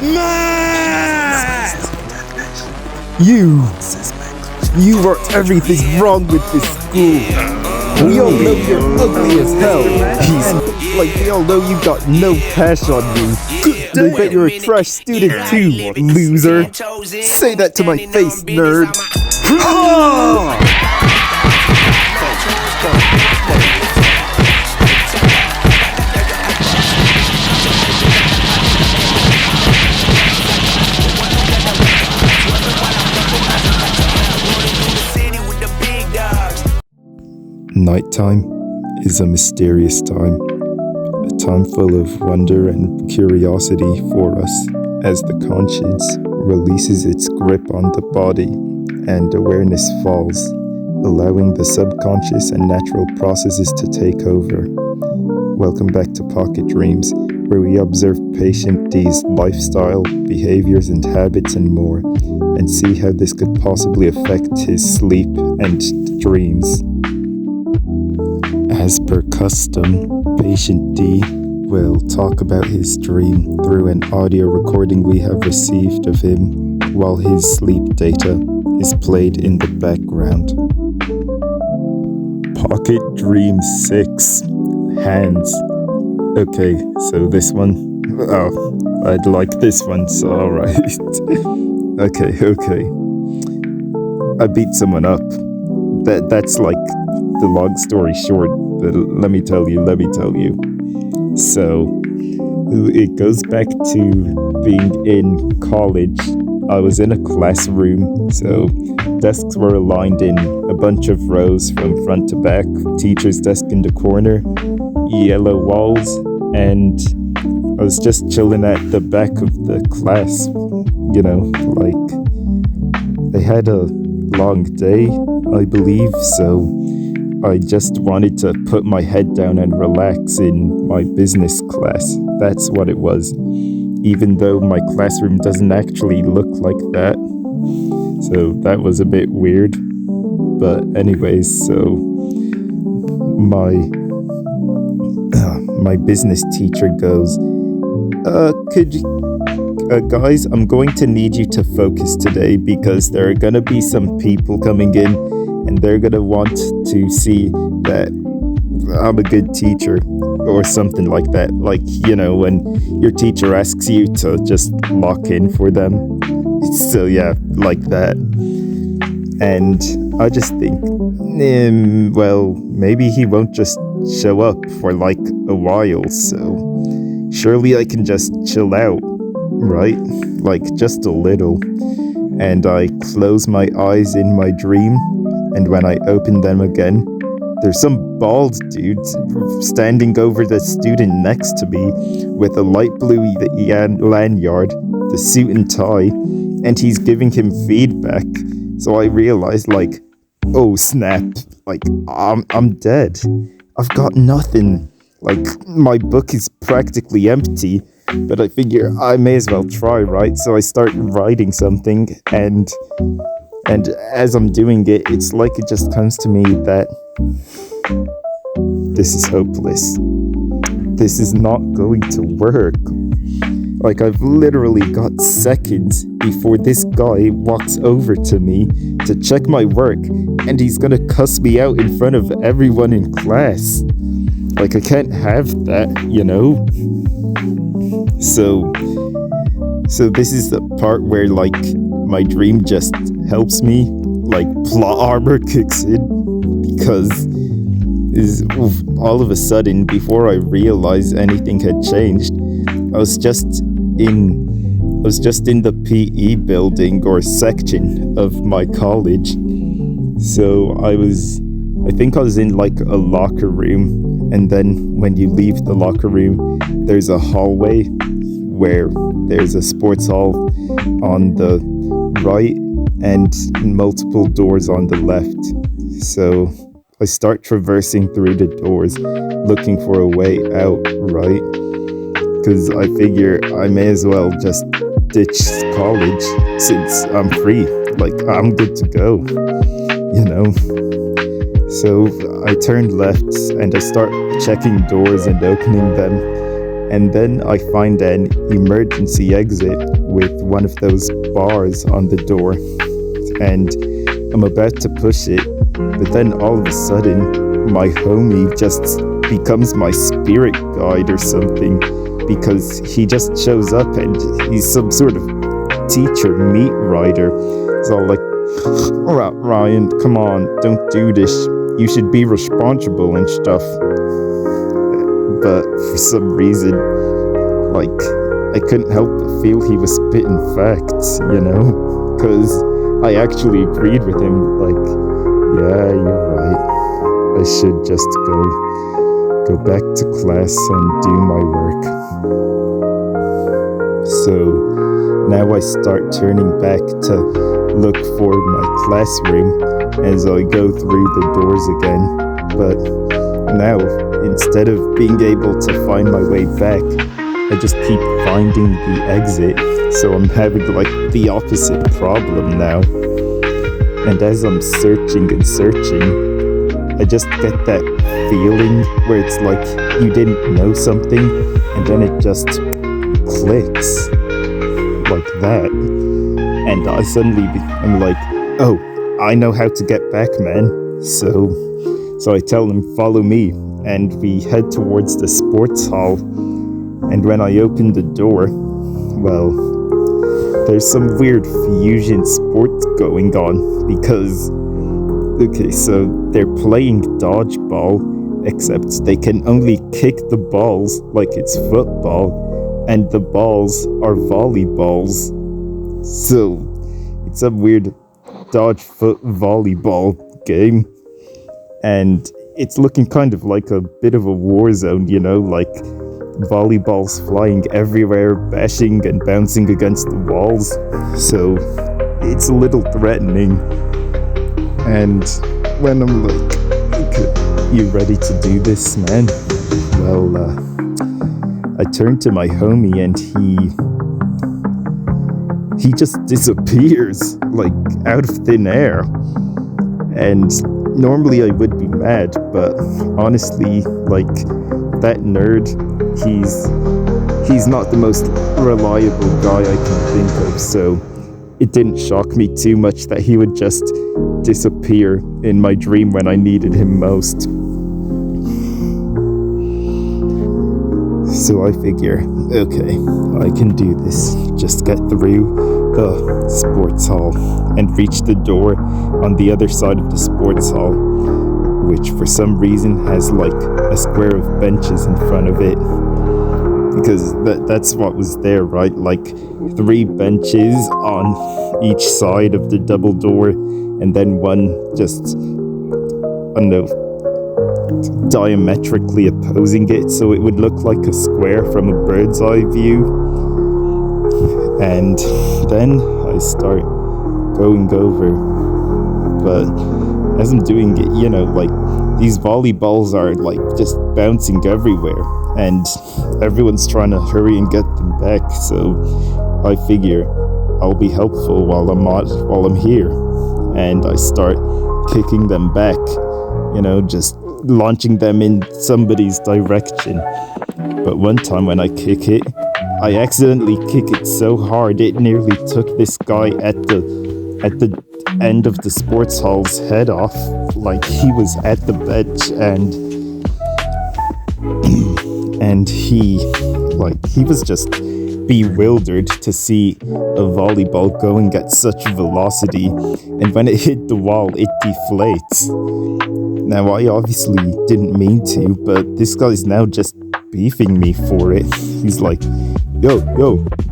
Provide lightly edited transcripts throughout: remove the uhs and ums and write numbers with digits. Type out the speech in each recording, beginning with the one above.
Matt! You are everything wrong with this school. We all know you're ugly as hell. And like we all know you got no cash on you. And I bet you're a trash student too, loser. Say that to my face, nerd. Nighttime is a mysterious time, a time full of wonder and curiosity for us as the conscience releases its grip on the body and awareness falls, allowing the subconscious and natural processes to take over. Welcome back to Pocket Dreams, where we observe Paitent D's lifestyle, behaviors and habits and more, and see how this could possibly affect his sleep and dreams. As per custom, Paitent D will talk about his dream through an audio recording we have received of him while his sleep data is played in the background. Pocket Dream 6. Hands. Okay, so this one. Oh, I'd like this one, so alright. Okay. I beat someone up. That's like the long story short, but let me tell you. So, it goes back to being in college. I was in a classroom, so desks were aligned in a bunch of rows from front to back, teacher's desk in the corner, yellow walls, and I was just chilling at the back of the class, you know, like, I had a long day, I believe, so I just wanted to put my head down and relax in my business class. That's what it was. Even though my classroom doesn't actually look like that. So that was a bit weird. But anyways, so my business teacher goes, guys, I'm going to need you to focus today because there are going to be some people coming in and they're going to want to see that I'm a good teacher or something like that. Like, you know, when your teacher asks you to just lock in for them. So yeah, like that. And I just think, well, maybe he won't just show up for like a while. So surely I can just chill out, right? Like just a little. And I close my eyes in my dream. And when I open them again, there's some bald dude standing over the student next to me with a light blue lanyard, the suit and tie, and he's giving him feedback. So I realized, like, oh snap, like, I'm dead. I've got nothing. Like, my book is practically empty, but I figure I may as well try, right? So I start writing something, and as I'm doing it, it's like it just comes to me that this is hopeless. This is not going to work. Like, I've literally got seconds before this guy walks over to me to check my work, and he's gonna cuss me out in front of everyone in class. Like, I can't have that, you know? So this is the part where, like, my dream just helps me, like, plot armor kicks in, because all of a sudden, before I realized anything had changed, I was just in the PE building or section of my college. So I think I was in like a locker room, and then when you leave the locker room, there's a hallway where there's a sports hall on the right and multiple doors on the left. So I start traversing through the doors, looking for a way out, right? Because I figure I may as well just ditch college since I'm free. Like, I'm good to go, you know? So I turned left and I start checking doors and opening them. And then I find an emergency exit with one of those bars on the door, and I'm about to push it, but then all of a sudden my homie just becomes my spirit guide or something, because he just shows up and he's some sort of teacher, meat rider. It's all like, all right, Ryan, come on, don't do this. You should be responsible and stuff. But for some reason, like, I couldn't help but feel he was spitting facts, because I actually agreed with him, like, yeah, you're right. I should just go back to class and do my work. So now I start turning back to look for my classroom as I go through the doors again. But now, instead of being able to find my way back, I just keep finding the exit. So I'm having like the opposite problem now. And as I'm searching and searching, I just get that feeling where it's like you didn't know something and then it just clicks like that. And I'm like, oh, I know how to get back, man. So I tell him, follow me, and we head towards the sports hall. And when I open the door, well, there's some weird fusion sports going on because, okay, so they're playing dodgeball, except they can only kick the balls like it's football, and the balls are volleyballs. So it's a weird dodge foot volleyball game, and it's looking kind of like a bit of a war zone, like volleyballs flying everywhere, bashing and bouncing against the walls. So it's a little threatening. And when I'm like, okay, you ready to do this, man? Well, I turn to my homie and he just disappears, like out of thin air. And normally I would be mad, but honestly, like, that nerd, he's not the most reliable guy I can think of, so it didn't shock me too much that he would just disappear in my dream when I needed him most. So I figure, okay, I can do this. Just get through the sports hall and reach the door on the other side of the sports hall, which for some reason has like a square of benches in front of it, because that's what was there, right? Like 3 benches on each side of the double door, and then one just, I don't know, diametrically opposing it, so it would look like a square from a bird's eye view. And then I start going over, but as I'm doing it, like, these volleyballs are like just bouncing everywhere, and everyone's trying to hurry and get them back. So I figure I'll be helpful while I'm here, and I start kicking them back, just launching them in somebody's direction. But one time when I kick it, I accidentally kick it so hard it nearly took this guy at the end of the sports hall's head off. Like, he was at the bench, and he was just bewildered to see a volleyball going at such velocity, and when it hit the wall, it deflates. Now, I obviously didn't mean to, but this guy's now just beefing me for it. He's like, yo,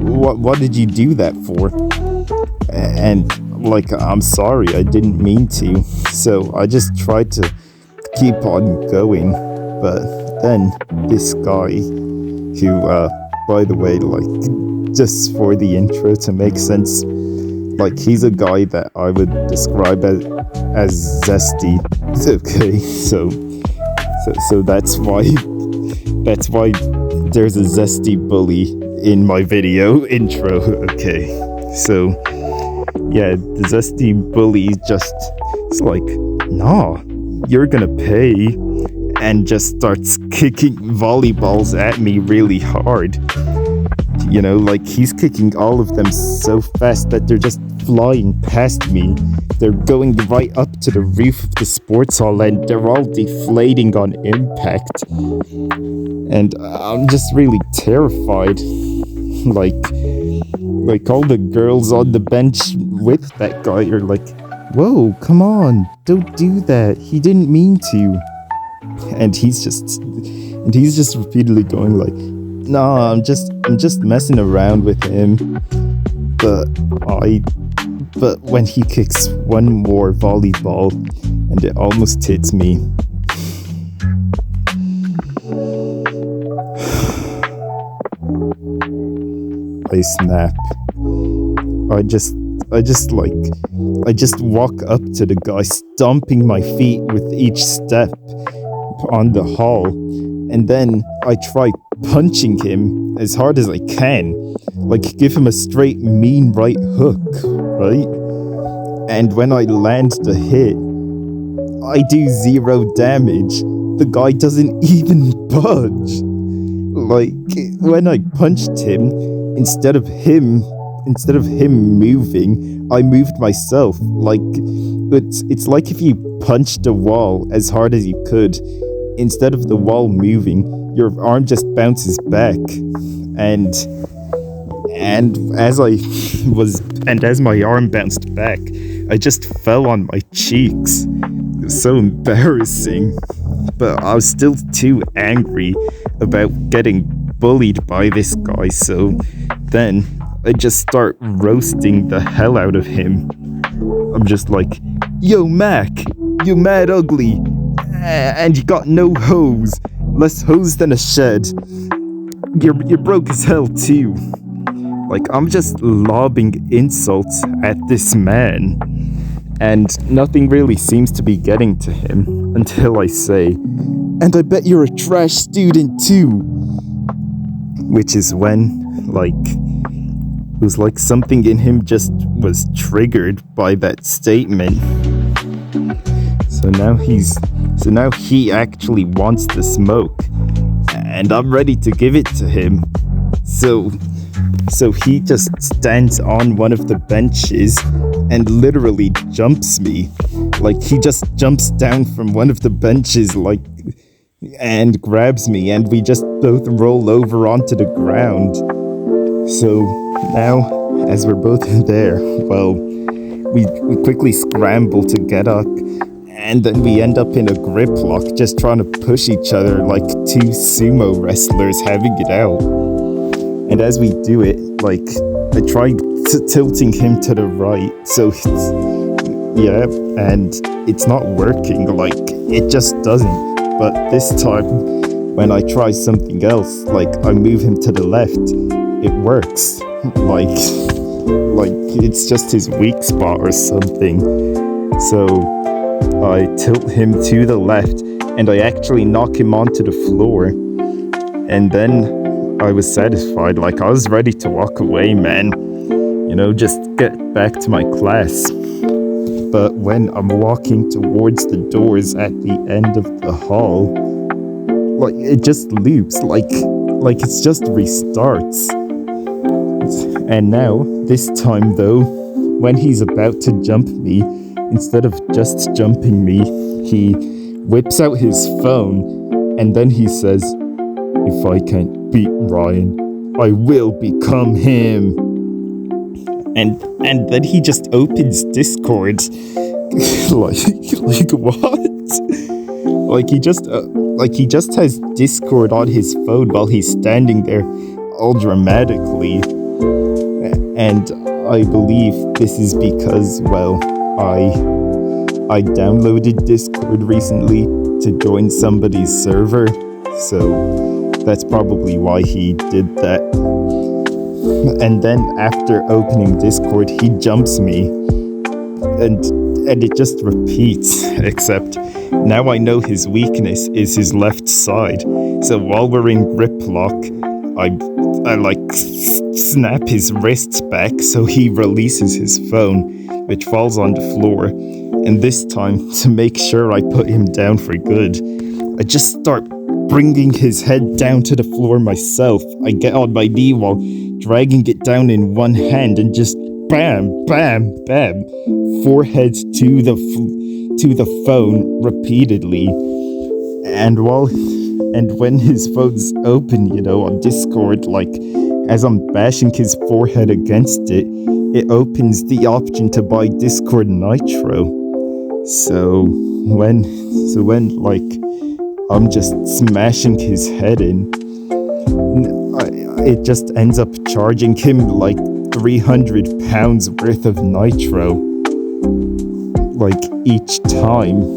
what did you do that for? And like, I'm sorry, I didn't mean to. So I just tried to keep on going, but then this guy, who, by the way, like, just for the intro to make sense, like, he's a guy that I would describe as zesty. Okay, so that's why there's a zesty bully in my video intro. Okay, so yeah, the zesty bully just is like, nah, you're gonna pay. and just starts kicking volleyballs at me really hard. Like he's kicking all of them so fast that they're just flying past me. They're going right up to the roof of the sports hall and they're all deflating on impact. And I'm just really terrified. Like all the girls on the bench with that guy are like, "Whoa, come on, don't do that. He didn't mean to." And he's just repeatedly going like, "No, I'm just messing around with him." But when he kicks one more volleyball and it almost hits me. I snap. I just walk up to the guy, stomping my feet with each step on the hall, and then I try punching him as hard as I can, like give him a straight mean right hook, right? And when I land the hit, I do 0 damage. The guy doesn't even budge. Like when I punched him, instead of him moving, I moved myself. Like it's like if you punched a wall as hard as you could, instead of the wall moving, your arm just bounces back. And as my arm bounced back, I just fell on my cheeks. It was so embarrassing. But I was still too angry about getting bullied by this guy, so then I just start roasting the hell out of him. I'm just like, "Yo, Mac, you mad ugly, and you got no hose, less hose than a shed. You're broke as hell too." Like, I'm just lobbing insults at this man, and nothing really seems to be getting to him until I say, "And I bet you're a trash student too." Which is when, it was like something in him just was triggered by that statement. So now he actually wants the smoke, and I'm ready to give it to him. So he just stands on one of the benches and literally jumps me. Like, he just jumps down from one of the benches, and grabs me, and we just both roll over onto the ground. So now, as we're both there, well, we quickly scramble to get up, and then we end up in a grip lock, just trying to push each other like two sumo wrestlers having it out. And as we do it, I tried tilting him to the right, so and it's not working, it just doesn't. But this time, when I try something else, I move him to the left, it works. It's just his weak spot or something. So I tilt him to the left, and I actually knock him onto the floor. And then I was satisfied, I was ready to walk away, man. Just get back to my class. But when I'm walking towards the doors at the end of the hall, it just loops, it's just restarts. And now, this time though, when he's about to jump me, instead of just jumping me, he whips out his phone, and then he says, "If I can't beat Ryan, I will become him." And then he just opens Discord. What? He just has Discord on his phone while he's standing there all dramatically. And I believe this is because, I downloaded Discord recently to join somebody's server, so that's probably why he did that. And then after opening Discord, he jumps me, and it just repeats, except now I know his weakness is his left side. So while we're in grip lock, I snap his wrists back so he releases his phone, which falls on the floor. And this time, to make sure I put him down for good, I just start bringing his head down to the floor myself. I get on my knee while dragging it down in one hand and just bam, bam, bam, forehead to the phone repeatedly. And when his phone's open, on Discord, like as I'm bashing his forehead against it, it opens the option to buy Discord Nitro. So when like I'm just smashing his head in, it just ends up charging him like £300 worth of Nitro, like each time.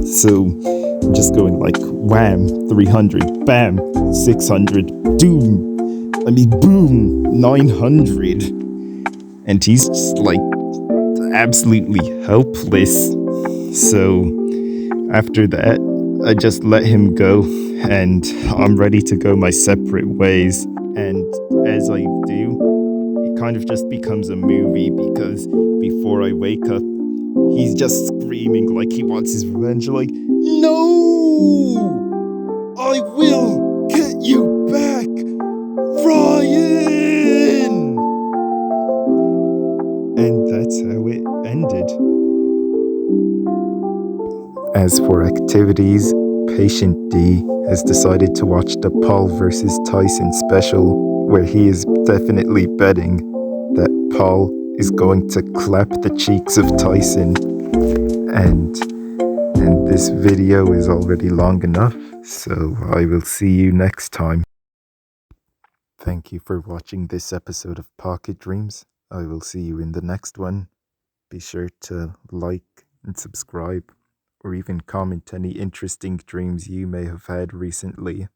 So I'm just going like wham, 300, bam, 600, boom, 900. And he's just like absolutely helpless. So after that, I just let him go, and I'm ready to go my separate ways. And as I do, it kind of just becomes a movie, because before I wake up, he's just screaming like he wants his revenge, like, "No! I will get you back, Ryan!" And that's how it ended. As for activities, Paitent D has decided to watch the Paul vs. Tyson special, where he is definitely betting that Paul is going to clap the cheeks of Tyson. And this video is already long enough, so I will see you next time. Thank you for watching this episode of Pocket Dreams. I will see you in the next one. Be sure to like and subscribe, or even comment any interesting dreams you may have had recently.